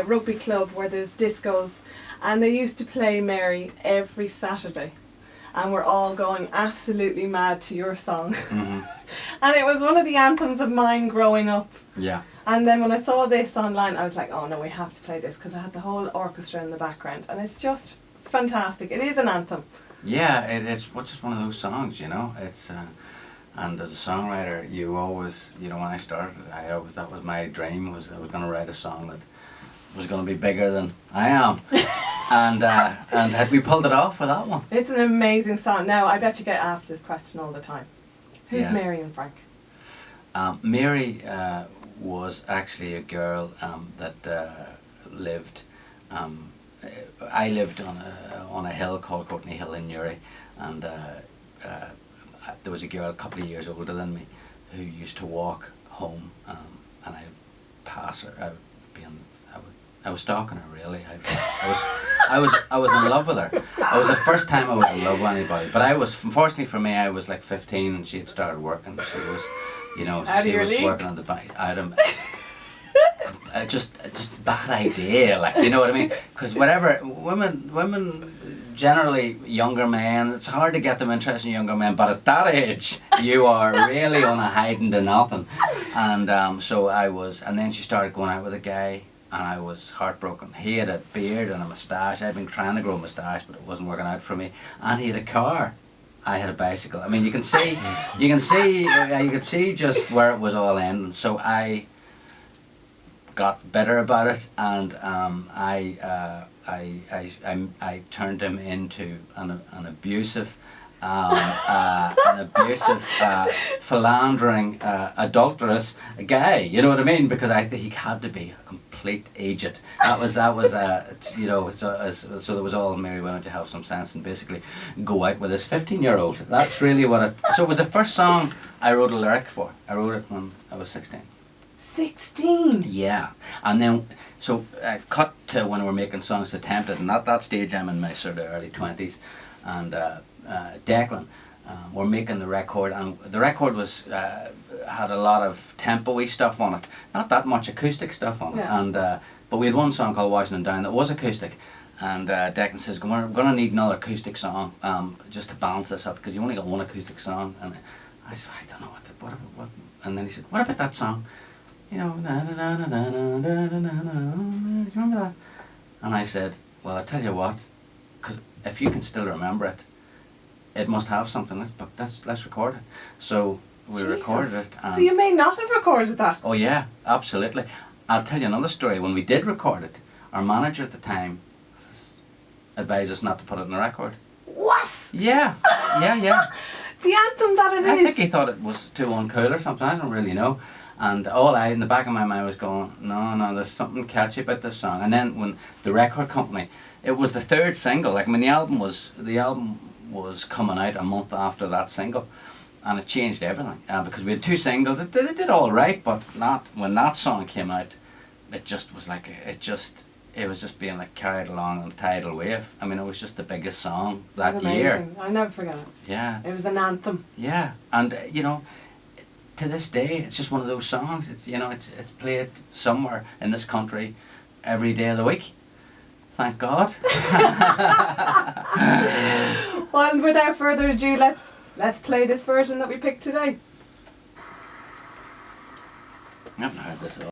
rugby club where there's discos, and they used to play Mary every Saturday, and we're all going absolutely mad to your song. Mm-hmm. And it was one of the anthems of mine growing up. Yeah. And then when I saw this online, I was like, oh no, we have to play this, because I had the whole orchestra in the background, and it's just fantastic. It is an anthem. Yeah, it's just one of those songs, you know. It's and as a songwriter, you always, you know, when I started, that was my dream, was I was going to write a song that was going to be bigger than I am. and had we pulled it off with that one? It's an amazing song. Now, I bet you get asked this question all the time. Who's Yes. Mary and Frank? Mary was actually a girl that lived. I lived on a hill called Courtney Hill in Newry, and there was a girl a couple of years older than me who used to walk home, and I'd pass her. I was stalking her, really. I was in love with her. It was the first time I was in love with anybody. But unfortunately for me, I was like 15 and she had started working. She was, you know, she was working on the bank. Just bad idea, like, you know what I mean? Because whatever, women generally, younger men, it's hard to get them interested in younger men, but at that age you are really on a hiding to nothing. And so I was, and then she started going out with a guy, and I was heartbroken. He had a beard and a moustache. I'd been trying to grow a moustache, but it wasn't working out for me. And he had a car. I had a bicycle. I mean, you can see just where it was all ending. So I got bitter about it, and I turned him into an abusive, philandering, adulterous guy. You know what I mean? Because he had to be a complete idiot. That was you know. So there was all Mary wanted to have some sense and basically go out with his 15-year-old. That's really what it. So it was the first song I wrote a lyric for. I wrote it when I was 16. 16? Yeah. And then, so cut to when we're making songs to Tempted, and at that stage I'm in my sort of early 20s, and Declan, we're making the record, and the record was had a lot of tempo-y stuff on it, not that much acoustic stuff on it, Yeah. and but we had one song called Washington Down that was acoustic, and Declan says, we're going to need another acoustic song just to balance this up, because you only got one acoustic song. And I said, I don't know what, and then he said, what about that song? You know, na na na na na na na na na na. Do you remember that? And I said, well, I tell you what, because if you can still remember it, it must have something. Let's record it. So we recorded it. So you may not have recorded that. Oh yeah, absolutely. I'll tell you another story. When we did record it, our manager at the time advised us not to put it in the record. What? Yeah. The anthem that it is. I think he thought it was too uncool or something. I don't really know. And all in the back of my mind was going, no, there's something catchy about this song. And then when the record company, it was the third single. Like, I mean, the album was coming out a month after that single, and it changed everything because we had two singles. They did all right, but not when that song came out. It just was like it was just being like carried along on a tidal wave. I mean, it was just the biggest song that year. I'll never forget it. Yeah, it was an anthem. Yeah, and you know, to this day, it's just one of those songs. It's, you know, it's played somewhere in this country every day of the week. Thank God. Well, without further ado, let's play this version that we picked today. I haven't heard this at all.